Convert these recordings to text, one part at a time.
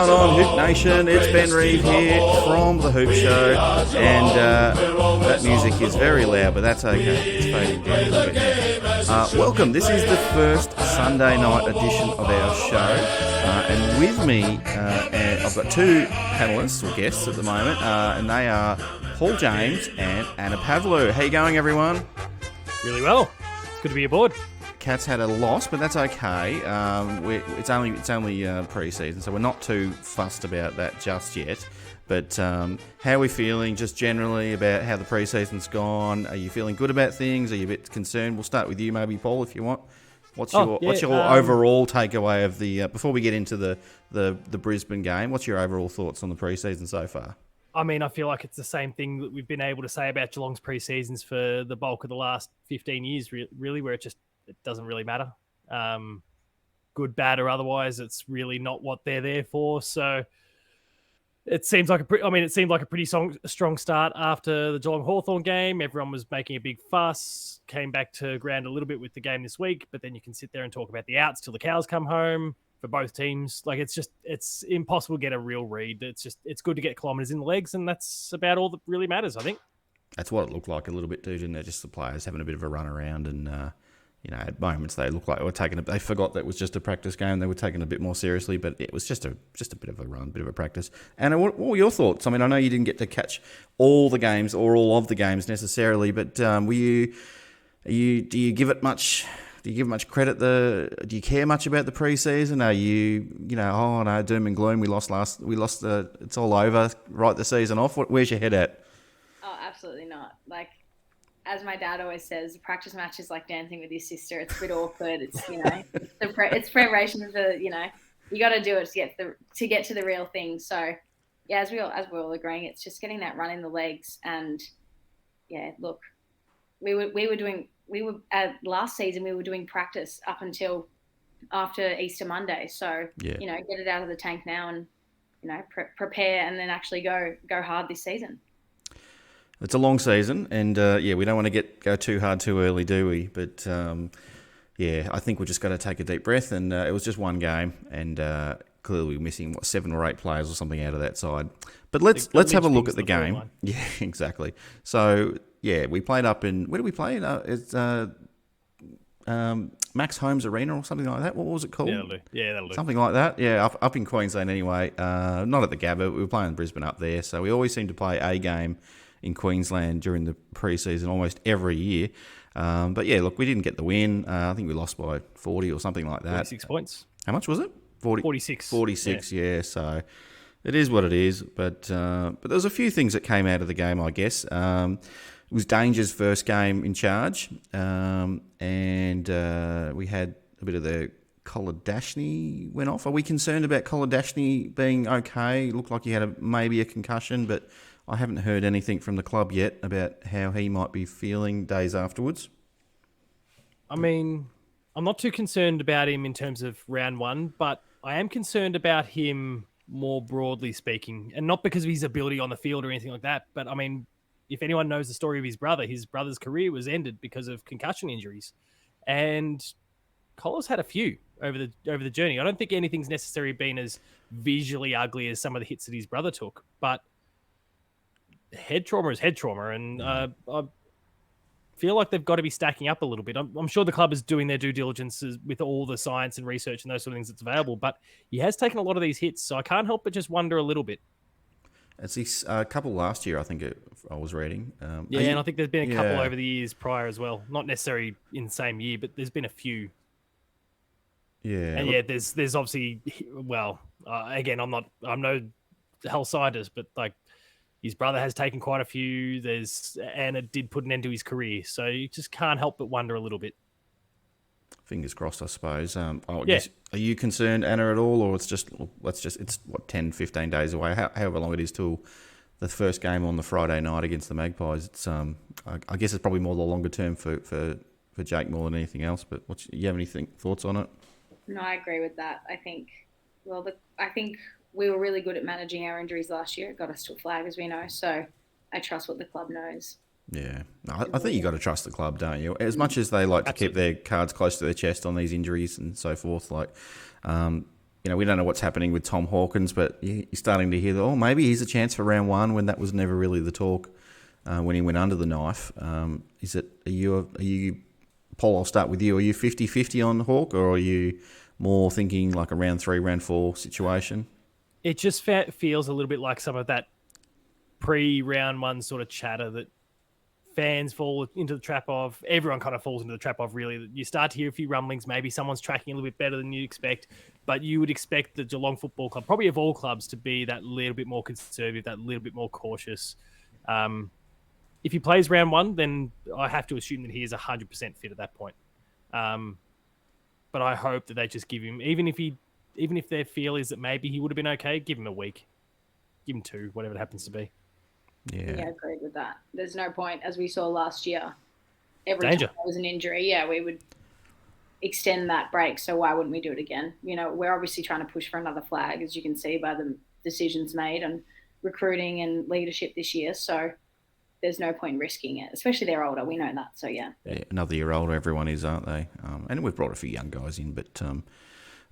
going on, Hoop Nation? It's Ben Reeve here from The Hoop Show, and that music is very loud, but that's okay. It's fading down a little bit now. Welcome. This is the first Sunday night edition of our show, and with me, I've got two panellists or guests at the moment, and they are Paul James and Anna Pavlou. How you going, everyone? Really well. It's good to be aboard. Cats had a loss, but that's okay. It's only pre-season, so we're not too fussed about that just yet. But how are we feeling just generally about how the pre-season's gone? Are you feeling good about things? Are you a bit concerned? We'll start with you, maybe, Paul, if you want. What's your overall takeaway of the before we get into the Brisbane game? What's your overall thoughts on the pre-season so far? I mean, I feel like it's the same thing that we've been able to say about Geelong's pre-seasons for the bulk of the last 15 years, really, where it doesn't really matter. Good, bad, or otherwise, it's really not what they're there for. So it seems like it seemed like a pretty strong start after the Geelong Hawthorn game. Everyone was making a big fuss, came back to ground a little bit with the game this week, but then you can sit there and talk about the outs till the cows come home for both teams. Like, it's impossible to get a real read. It's good to get kilometres in the legs, and that's about all that really matters, I think. That's what it looked like a little bit, didn't it? Just the players having a bit of a run around, and at moments they looked like they forgot that it was just a practice game. They were taking it a bit more seriously, but it was just a bit of a run, bit of a practice. Anna, what were your thoughts? I mean, I know you didn't get to catch all the games or all of the games necessarily, but do you give it much? Do you give much credit? Do you care much about the pre-season? Are you oh no, doom and gloom? We lost it's all over. Write the season off. Where's your head at? Oh, absolutely not. Like, as my dad always says, a practice match is like dancing with your sister. It's a bit awkward. It's it's preparation for you got to do it to get to the real thing. So yeah, as we're all agreeing, it's just getting that run in the legs. And yeah, look, we were last season we were doing practice up until after Easter Monday. So get it out of the tank now and prepare and then actually go hard this season. It's a long season, and we don't want to go too hard too early, do we? But I think we just got to take a deep breath. And it was just one game, and clearly we're missing 7 or 8 players or something out of that side. But let's have a look at the game. Yeah, exactly. So we played up in where did we play? It's Max Holmes Arena or something like that. What was it called? Yeah, that'll do. Something like that. Yeah, up in Queensland anyway. Not at the Gabba. We were playing Brisbane up there, so we always seem to play a game in Queensland during the pre-season almost every year. But yeah, look, we didn't get the win. I think we lost by 40 or something like that. 46 points. How much was it? 46. 46, yeah. So it is what it is. But there was a few things that came out of the game, I guess. It was Danger's first game in charge. And we had a bit of the Kolodashny went off. Are we concerned about Kolodashny being okay? It looked like he had maybe a concussion, but I haven't heard anything from the club yet about how he might be feeling days afterwards. I mean, I'm not too concerned about him in terms of round one, but I am concerned about him more broadly speaking, and not because of his ability on the field or anything like that. But I mean, if anyone knows the story of his brother's career was ended because of concussion injuries, and Colla's had a few over the journey. I don't think anything's necessarily been as visually ugly as some of the hits that his brother took, but head trauma is head trauma, and I feel like they've got to be stacking up a little bit. I'm sure the club is doing their due diligence with all the science and research and those sort of things that's available, but he has taken a lot of these hits, so I can't help but just wonder a little bit. It's a couple last year, I think I was reading. And I think there's been a couple over the years prior as well. Not necessarily in the same year, but there's been a few. Yeah. And there's obviously, again, I'm no health scientist, but like, his brother has taken quite a few. And it did put an end to his career. So you just can't help but wonder a little bit. Fingers crossed, I suppose. Guess, are you concerned, Anna, at all? Or it's 10, 15 days away, however long it is till the first game on the Friday night against the Magpies. It's I guess it's probably more the longer term for Jake more than anything else. But you have any thoughts on it? No, I agree with that. I think we were really good at managing our injuries last year. It got us to a flag, as we know. So I trust what the club knows. Yeah. No, I think you got to trust the club, don't you? As much as they like to keep their cards close to their chest on these injuries and so forth, like, we don't know what's happening with Tom Hawkins, but you're starting to hear that, maybe he's a chance for round one, when that was never really the talk when he went under the knife. Are you, Paul, I'll start with you. Are you 50-50 on Hawk, or are you more thinking like a round 3, round 4 situation? It just feels a little bit like some of that pre-round 1 sort of chatter that fans fall into the trap of. Everyone kind of falls into the trap of, really. You start to hear a few rumblings. Maybe someone's tracking a little bit better than you expect, but you would expect the Geelong Football Club, probably of all clubs, to be that little bit more conservative, that little bit more cautious. If he plays round 1, then I have to assume that he is 100% fit at that point. But I hope that they just give him, even if their feel is that maybe he would have been okay, give him a week, give him 2, whatever it happens to be. Yeah, I agreed with that. There's no point, as we saw last year. Every Danger. time there was an injury, we would extend that break. So why wouldn't we do it again? We're obviously trying to push for another flag, as you can see by the decisions made and recruiting and leadership this year. So there's no point in risking it, especially they're older. We know that. So yeah, another year older, everyone is, aren't they? And we've brought a few young guys in, but.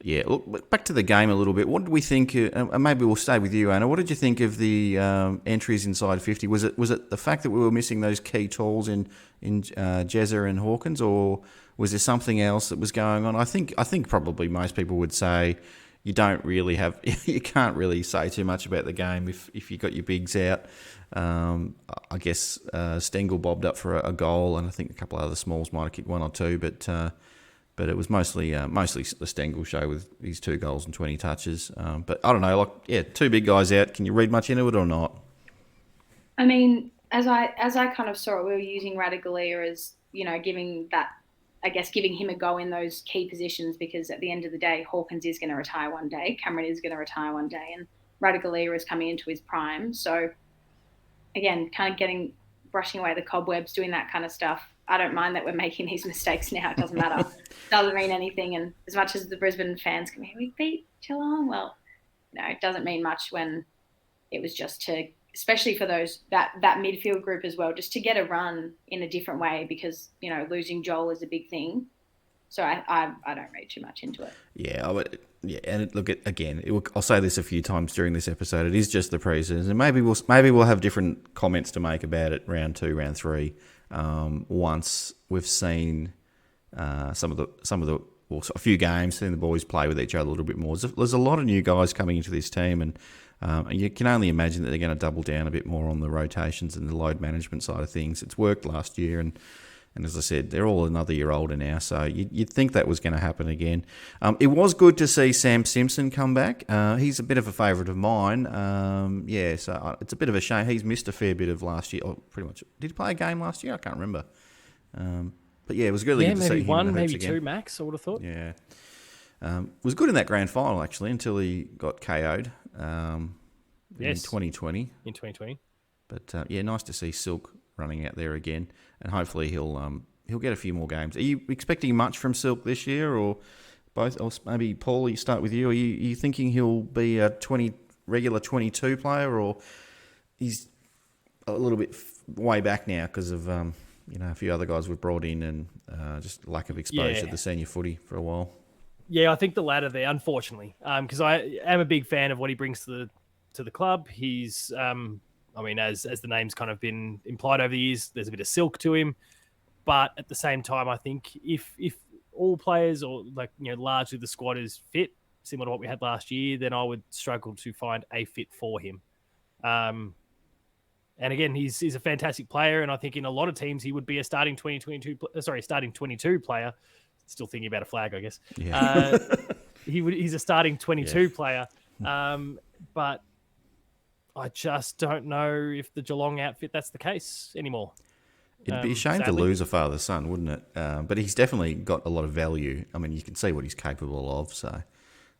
Look, back to the game a little bit. What did we think? Maybe we'll stay with you, Anna. What did you think of the entries inside 50? Was it the fact that we were missing those key tools in Jezza and Hawkins, or was there something else that was going on? I think probably most people would say you can't really say too much about the game if you got your bigs out. I guess Stengel bobbed up for a goal, and I think a couple of other smalls might have kicked 1 or 2, but it was mostly the Stengel show with his 2 goals and 20 touches. But I don't know, 2 big guys out. Can you read much into it or not? I mean, as I kind of saw it, we were using Radaglia as, giving him a go in those key positions, because at the end of the day, Hawkins is going to retire one day, Cameron is going to retire one day, and Radaglia is coming into his prime. So again, kind of brushing away the cobwebs, doing that kind of stuff. I don't mind that we're making these mistakes now. It doesn't matter. Doesn't mean anything. And as much as the Brisbane fans can be, we beat Geelong. Well, it doesn't mean much when it was just to, especially for that midfield group as well, just to get a run in a different way, because, losing Joel is a big thing. So I don't read too much into it. Yeah, and I'll say this a few times during this episode. It is just the preseason, and maybe we'll have different comments to make about it round 2, round 3. Once we've seen a few games, seen the boys play with each other a little bit more. There's a lot of new guys coming into this team, and you can only imagine that they're going to double down a bit more on the rotations and the load management side of things. It's worked last year, and as I said, they're all another year older now, so you'd think that was going to happen again. It was good to see Sam Simpson come back. He's a bit of a favourite of mine. So it's a bit of a shame. He's missed a fair bit of last year. Oh, pretty much. Did he play a game last year? I can't remember. But yeah, it was really good to see him. Maybe 1, maybe again. 2 max, I would have thought. Yeah. Was good in that grand final, actually, until he got KO'd in 2020. In 2020. But nice to see Silk running out there again, and hopefully he'll get a few more games. Are you expecting much from Silk this year, or both? Or maybe Paul, you start with you. Are you thinking he'll be a regular 22 player, or he's a little bit way back now because of a few other guys we've brought in, and just lack of exposure to the senior footy for a while? Yeah, I think the latter there, unfortunately, because I am a big fan of what he brings to the club. He's as the name's kind of been implied over the years, there's a bit of silk to him. But at the same time, I think if all players, or largely the squad, is fit, similar to what we had last year, then I would struggle to find a fit for him. And again, he's a fantastic player, and I think in a lot of teams he would be a starting 22 player. Still thinking about a flag, I guess. Yeah. He's a starting 22 player, but I just don't know if the Geelong outfit that's the case anymore. It'd be a shame to lose a father-son, wouldn't it? But he's definitely got a lot of value. I mean, you can see what he's capable of. So,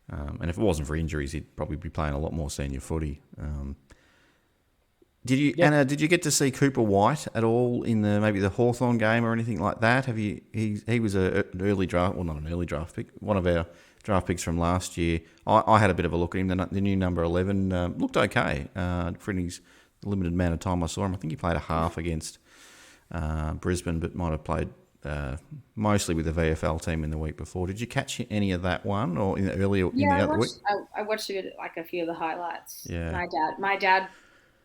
and if it wasn't for injuries, he'd probably be playing a lot more senior footy. Anna, did you get to see Cooper White at all in maybe the Hawthorn game or anything like that? He was an early draft, well, not an early draft pick, one of our draft picks from last year. I had a bit of a look at him. The new number 11 looked okay for his limited amount of time I saw him. I think he played a half against Brisbane, but might have played mostly with the VFL team in the week before. Did you catch any of that one or in the Yeah, other week? I watched a few of the highlights. Yeah. My dad,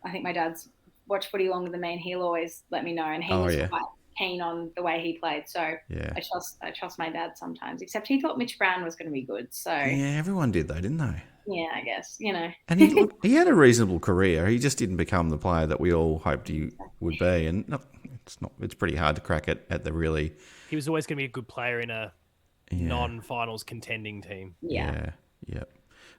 I think my dad's watched footy longer than me, and he'll always let me know. And he Oh, was yeah. quite keen on the way he played, so Yeah. I trust my dad sometimes. Except he thought Mitch Brown was going to be good, so Yeah, everyone did though, didn't they? yeah, I guess And he had a reasonable career. He just didn't become the player that we all hoped he would be. And it's pretty hard to crack it at the really. He was always going to be a good player in a Yeah. non-finals contending team. yeah. Yeah.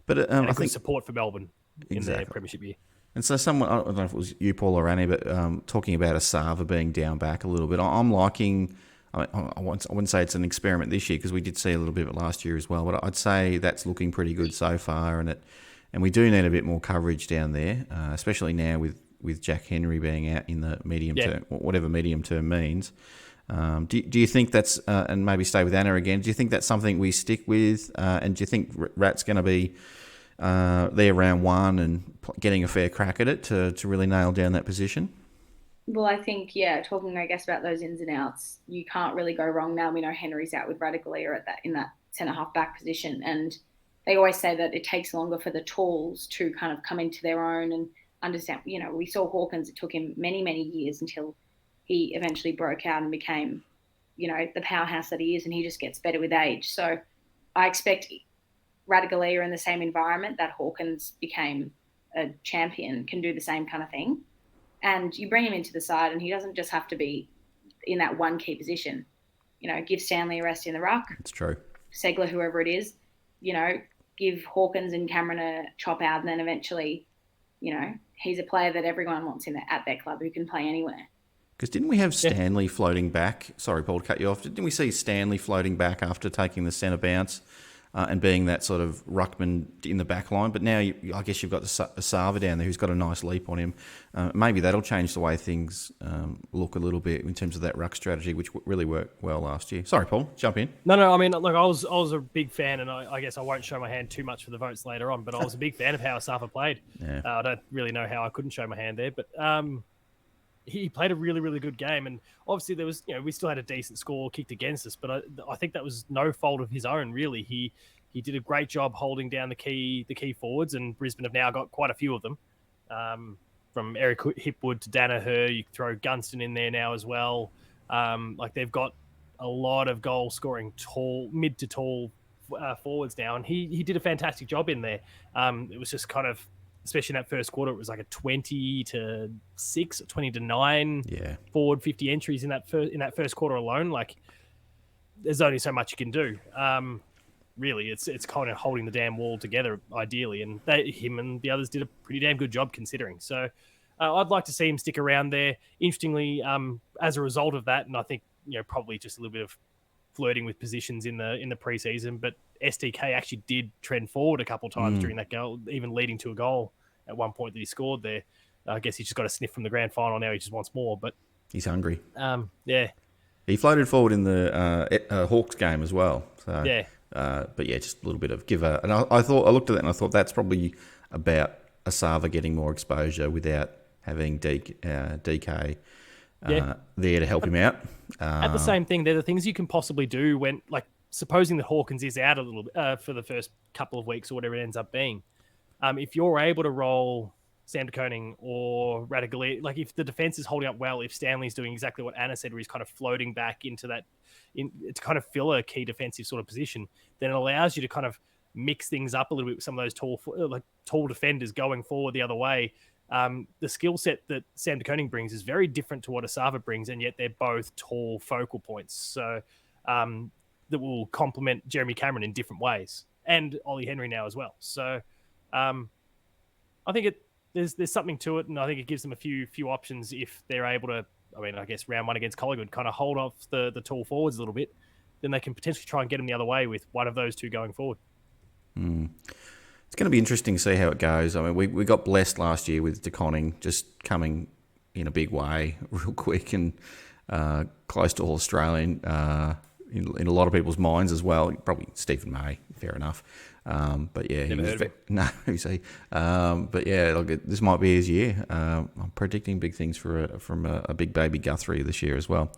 But And I good think support for Melbourne in their Exactly. premiership year. And so someone, I don't know if it was you, Paul, or Annie, but talking about Asava being down back a little bit, I'm liking, I wouldn't say it's an experiment this year because we did see a little bit of it last year as well, but I'd say that's looking pretty good so far, and we do need a bit more coverage down there, especially now with Jack Henry being out in the medium term, whatever medium term means. Do you think that's, and maybe stay with Anna again, do you think that's something we stick with, and do you think Rat's going to be there round one and getting a fair crack at it to really nail down that position? Well, I think, talking, I guess, about those ins and outs, you can't really go wrong now. We know Henry's out with Radicalea in that centre half back position, and they always say that it takes longer for the tools to kind of come into their own and understand. We saw Hawkins; it took him many, many years until he eventually broke out and became, the powerhouse that he is, and he just gets better with age. So I expect Radicalea in the same environment that Hawkins became a champion can do the same kind of thing. And you bring him into the side, and he doesn't just have to be in that one key position. Give Stanley a rest in the ruck. It's true. Segler, whoever it is, give Hawkins and Cameron a chop out, and then eventually, he's a player that everyone wants at their club who can play anywhere. Because didn't we have Stanley floating back? Sorry, Paul, to cut you off. Didn't we see Stanley floating back after taking the centre bounce and being that sort of ruckman in the back line? But now I guess you've got Asava down there who's got a nice leap on him. Maybe that'll change the way things look a little bit in terms of that ruck strategy, which really worked well last year. Sorry, Paul, jump in. No. I mean, look, I was a big fan, and I guess I won't show my hand too much for the votes later on. But I was a big fan of how Asava played. Yeah. I don't really know how I couldn't show my hand there, but he played a really, really good game. And obviously there was, we still had a decent score kicked against us, but I think that was no fault of his own, really. He did a great job holding down the key forwards, and Brisbane have now got quite a few of them. From Eric Hipwood to Danaher, you throw Gunston in there now as well. They've got a lot of goal scoring mid to tall forwards now, and he did a fantastic job in there. It was just kind of, especially in that first quarter, it was like a 20-6 or 20-9 forward 50 entries in that first quarter alone. Like, there's only so much you can do. Really, it's kind of holding the damn wall together, ideally, and him and the others did a pretty damn good job considering. So I'd like to see him stick around there. Interestingly, as a result of that, and I think probably just a little bit of flirting with positions in the preseason, but SDK actually did trend forward a couple of times during that goal, even leading to a goal at one point that he scored there. I guess he just got a sniff from the grand final. Now he just wants more, but he's hungry. He floated forward in the Hawks game as well. So, but just a little bit of and I looked at that and I thought that's probably about Asava getting more exposure without having DK there to help him out. At the same thing, they're the things you can possibly do when, like, supposing that Hawkins is out a little bit for the first couple of weeks or whatever it ends up being. If you're able to roll Sam de Koning or Radicalea, like if the defense is holding up well, if Stanley's doing exactly what Anna said, where he's kind of floating back into that, to kind of fill a key defensive sort of position, then it allows you to kind of mix things up a little bit with some of those tall defenders going forward the other way. The skill set that Sam de Koning brings is very different to what Asava brings, and yet they're both tall focal points. So that will complement Jeremy Cameron in different ways, and Ollie Henry now as well. So I think there's something to it, and I think it gives them a few options if they're able to. I mean, I guess round one against Collingwood kind of hold off the tall forwards a little bit, then they can potentially try and get them the other way with one of those two going forward. It's going to be interesting to see how it goes. I mean, we got blessed last year with de Koning just coming in a big way, real quick, and close to All-Australian in a lot of people's minds as well. Probably Stephen May, fair enough. But yeah, who's he? But yeah, look, this might be his year. I'm predicting big things from a big baby Guthrie this year as well.